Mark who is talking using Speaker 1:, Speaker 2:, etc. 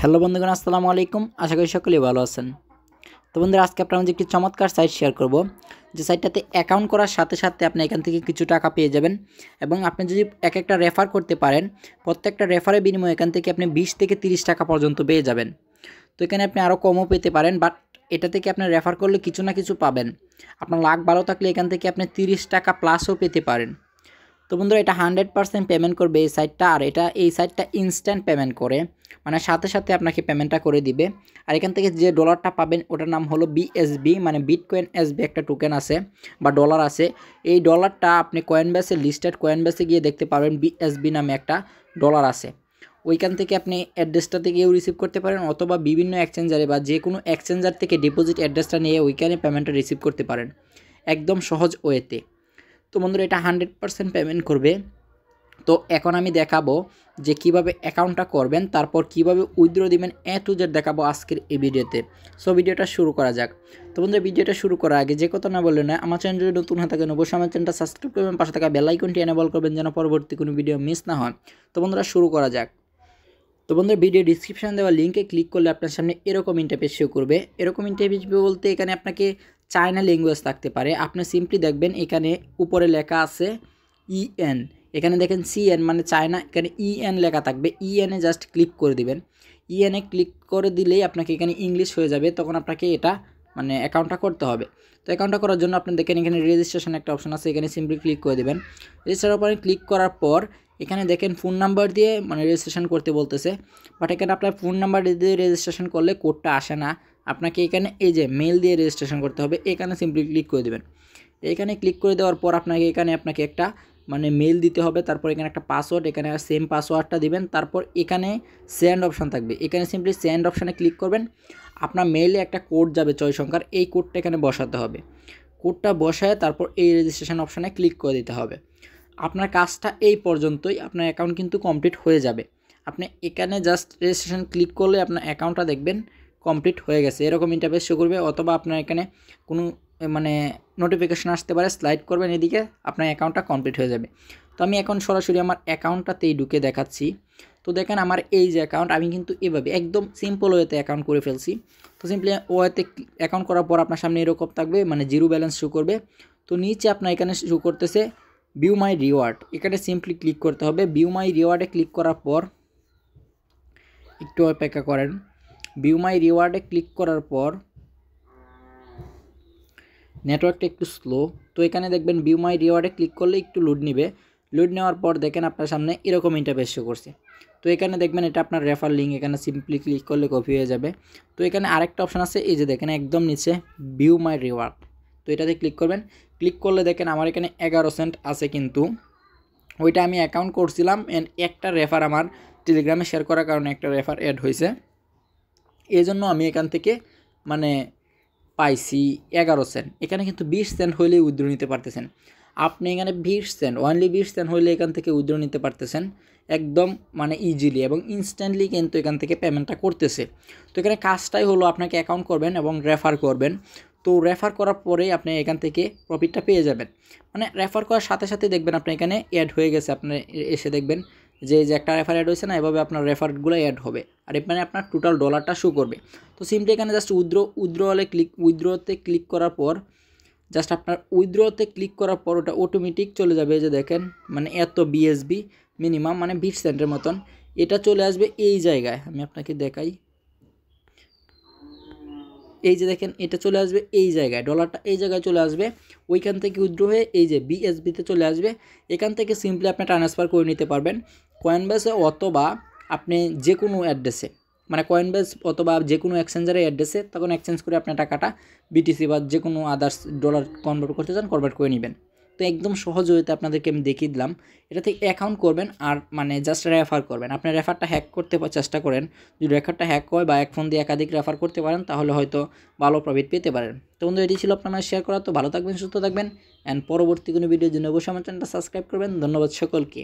Speaker 1: Hello বন্ধুগণ, আসসালামু আলাইকুম। আশা করি সকলেই ভালো আছেন। তো বন্ধুরা, আজকে আপনার মধ্যে একটি চমৎকার সাইট শেয়ার করব, যে সাইটটাতে অ্যাকাউন্ট করার সাথে সাথে আপনি এখান থেকে কিছু টাকা পেয়ে যাবেন। এবং আপনি যদি এক একটা রেফার করতে পারেন, প্রত্যেকটা রেফারের বিনিময়ে এখান থেকে আপনি 20 থেকে 30 টাকা পর্যন্ত পেয়ে যাবেন। তো এখানে আপনি আরও কমও পেতে পারেন, বাট এটা থেকে আপনি রেফার করলে কিছু না কিছু পাবেন। আপনার লাক ভালো থাকলে এখান থেকে আপনি 30 টাকা প্লাসও পেতে পারেন। তো বন্ধুরা, এটা 100% পেমেন্ট করবে এই সাইটটা। আর এই সাইটটা ইনস্ট্যান্ট পেমেন্ট করে, মানে সাথে সাথে আপনাকে পেমেন্টটা করে দিবে। আর এখান থেকে যে ডলারটা পাবেন ওটার নাম হলো বিএসবি, মানে বিটকয়েন এসবি একটা টোকেন আছে বা ডলার আছে। এই ডলারটা আপনি কয়েনবেসে লিস্টেড কয়েনবেসে গিয়ে দেখতে পারবেন বিএসবি নামে একটা ডলার আছে। ওইখান থেকে আপনি অ্যাড্রেসটা থেকেও রিসিভ করতে পারেন, অথবা বিভিন্ন এক্সচেঞ্জারে বা যে কোনো এক্সচেঞ্জার থেকে ডিপোজিট অ্যাড্রেসটা নিয়ে ওইখানে পেমেন্টটা রিসিভ করতে পারেন একদম সহজ ওয়েতে। তো বন্ধুরা, এটা 100% পেমেন্ট করবে। তো এখন আমি দেখাবো যে কিভাবে অ্যাকাউন্টটা করবেন, তারপর কিভাবে উইথড্র দিবেন, এ টু জেড দেখাবো আজকের এই ভিডিওতে। সো ভিডিওটা শুরু করা যাক। তো বন্ধুরা, ভিডিওটা শুরু করার আগে যে কথা না বললে না, আমার চ্যানেলে নতুন হয়ে থাকেন অবশ্যই আমার চ্যানেলটা সাবস্ক্রাইব করবেন, পাশে থাকা বেল আইকনটি এনেবল করবেন যেন পরবর্তী কোনো ভিডিও মিস না হয়। তো বন্ধুরা, শুরু করা যাক। তো বন্ধুরা, ভিডিও ডিসক্রিপশন দেওয়া লিঙ্কে ক্লিক করলে আপনার সামনে এরকম ইন্টারফেস শো করবে। এরকম ইন্টারফেস বলতে এখানে আপনাকে চায়না ল্যাঙ্গুয়েজ থাকতে পারে। আপনি সিম্পলি দেখবেন এখানে উপরে লেখা আছে ইএন, এখানে দেখেন সিএন মানে চায়না, এখানে ইএন লেখা থাকবে। ইএনে জাস্ট ক্লিক করে দিবেন। ইএনে ক্লিক করে দিলেই আপনাকে এখানে ইংলিশ হয়ে যাবে, তখন আপনাকে এটা মানে অ্যাকাউন্টটা করতে হবে। তো অ্যাকাউন্টটা করার জন্য আপনি দেখেন এখানে রেজিস্ট্রেশন একটা অপশন আছে, এখানে সিম্পলি ক্লিক করে দেবেন। রেজিস্টার উপরে ক্লিক করার পর এখানে দেখেন ফোন নাম্বার দিয়ে মানে রেজিস্ট্রেশন করতে বলতেছে, বাট এখানে আপনার ফোন নাম্বার দিয়ে রেজিস্ট্রেশন করলে কোডটা আসে না। আপনাকে এখানে এই যে মেল দিয়ে রেজিস্ট্রেশন করতে হবে, এখানে সিম্পলি ক্লিক করে দেবেন। এখানে ক্লিক করে দেওয়ার পর আপনাকে একটা মানে মেল দিতে হবে, তারপর এখানে একটা পাসওয়ার্ড, এখানে সেম পাসওয়ার্ডটা দিবেন। তারপর এখানে সেন্ড অপশান থাকবে, এখানে সিম্পলি সেন্ড অপশানে ক্লিক করবেন। আপনার মেইলে একটা কোড যাবে 6 সংখ্যার, এই কোডটা এখানে বসাতে হবে। কোডটা বসায় তারপর এই রেজিস্ট্রেশন অপশানে ক্লিক করে দিতে হবে। আপনার কাজটা এই পর্যন্তই, আপনার অ্যাকাউন্ট কিন্তু কমপ্লিট হয়ে যাবে। আপনি এখানে জাস্ট রেজিস্ট্রেশন ক্লিক করলে আপনার অ্যাকাউন্টটা দেখবেন কমপ্লিট হয়ে গেছে, এরকম ইন্টারফেস শো করবে। অথবা আপনার এখানে কোনো মানে নোটিফিকেশন আসতে পারে, স্লাইড করবেন এদিকে, আপনার অ্যাকাউন্টটা কমপ্লিট হয়ে যাবে। তো আমি এখন সরাসরি আমার অ্যাকাউন্টটাতেই ঢুকে দেখাচ্ছি। তো দেখেন আমার এই যে অ্যাকাউন্ট, আমি কিন্তু এভাবে একদম সিম্পল ওয়েতে অ্যাকাউন্ট করে ফেলছি। তো সিম্পলি ওয়েতে অ্যাকাউন্ট করার পর আপনার সামনে এরকম থাকবে, মানে জিরো ব্যালেন্স শো করবে। তো নিচে আপনার এখানে শো করতেছে ভিউ মাই রিওয়ার্ড, এখানে সিম্পলি ক্লিক করতে হবে। ভিউ মাই রিওয়ার্ডে ক্লিক করার পর একটু অপেক্ষা করেন। ভিউ মাই রিওয়ার্ডে ক্লিক করার পর নেটওয়ার্কটা একটু স্লো, তো এখানে দেখবেন ভিউ মাই রিওয়ার্ডে ক্লিক করলে একটু লোড নেবে। লোড নেওয়ার পর দেখেন আপনার সামনে এরকম ইন্টারফেস শো করছে। তো এখানে দেখবেন এটা আপনার রেফার লিঙ্ক, এখানে সিম্পলি ক্লিক করলে কপি হয়ে যাবে। তো এখানে আরেকটা অপশান আছে, এই যে দেখেন একদম নিচে ভিউ মাই রিওয়ার্ড, তো এটাতে ক্লিক করবেন। ক্লিক করলে দেখেন আমার এখানে 11 সেন্ট আছে, কিন্তু ওইটা আমি অ্যাকাউন্ট করছিলাম অ্যান্ড একটা রেফার আমার টেলিগ্রামে শেয়ার করার কারণে একটা রেফার অ্যাড হয়েছে, এই জন্য আমি এখান থেকে মানে পাইছি 11 সেন্ট। এখানে কিন্তু 20 সেন্ট হইলে উইথড্র নিতে পারতেছেন। আপনি এখানে 20 সেন্ট, অনলি 20 সেন্ট হইলে এখান থেকে উইথড্র নিতে পারতেছেন একদম মানে ইজিলি এবং ইনস্ট্যান্টলি, কিন্তু এখান থেকে পেমেন্টটা করতেছে। তো এখানে কাজটাই হলো আপনাকে অ্যাকাউন্ট করবেন এবং রেফার করবেন। তো রেফার করার পরেই আপনি এখান থেকে প্রফিটটা পেয়ে যাবেন। মানে রেফার করার সাথে সাথে দেখবেন আপনি এখানে অ্যাড হয়ে গেছে, আপনি এসে দেখবেন যে একটা রেফার অ্যাড হয়েছে না, এভাবে আপনার রেফারগুলো অ্যাড হবে আর এখানে আপনার টোটাল ডলারটা শো করবে। তো সিম্পলি এখানে জাস্ট উইথড্রতে ক্লিক করার পর জাস্ট আপনার উইথড্রতে ক্লিক করার পর ওটা অটোমেটিক চলে যাবে। যে দেখেন মানে এত বিএসবি মিনিমাম মানে 20 সেন্টের মতন এটা চলে আসবে এই জায়গায়। আমি আপনাকে দেখাই, এই যে দেখেন এটা চলে আসবে এই জায়গায়, ডলারটা এই জায়গায় চলে আসবে। ওইখান থেকে উইথড্র হয়ে এই যে বিএসবিতে চলে আসবে। এখান থেকে সিম্পলি আপনি ট্রান্সফার করে নিতে পারবেন কয়েনবেসে, অথবা আপনি যে কোনো অ্যাড্রেসে, মানে কয়েনবেস অথবা যে কোনো এক্সচেঞ্জারের অ্যাড্রেসে, তখন এক্সচেঞ্জ করে আপনি টাকাটা বিটিসি বা যে কোনো আদার্স ডলার কনভার্ট করতে চান কনভার্ট করে নেবেন। তো একদম সহজ হইতে আপনাদেরকে আমি দেখিয়ে দিলাম। এটা থেকে অ্যাকাউন্ট করবেন আর মানে জাস্ট রেফার করবেন। আপনি রেফারটা হ্যাক করতে চেষ্টা করেন, যদি রেফারটা হ্যাক হয় বা এক ফোন দিয়ে একাধিক রেফার করতে পারেন তাহলে হয়তো ভালো প্রফিট পেতে পারেন। তো বন্ধু, এটি ছিল আপনার শেয়ার করা। তো ভালো থাকবেন, সুস্থ থাকবেন, অ্যান্ড পরবর্তী কোনো ভিডিওর জন্য অবশ্যই আমার চ্যানেলটা সাবস্ক্রাইব করবেন। ধন্যবাদ সকলকে।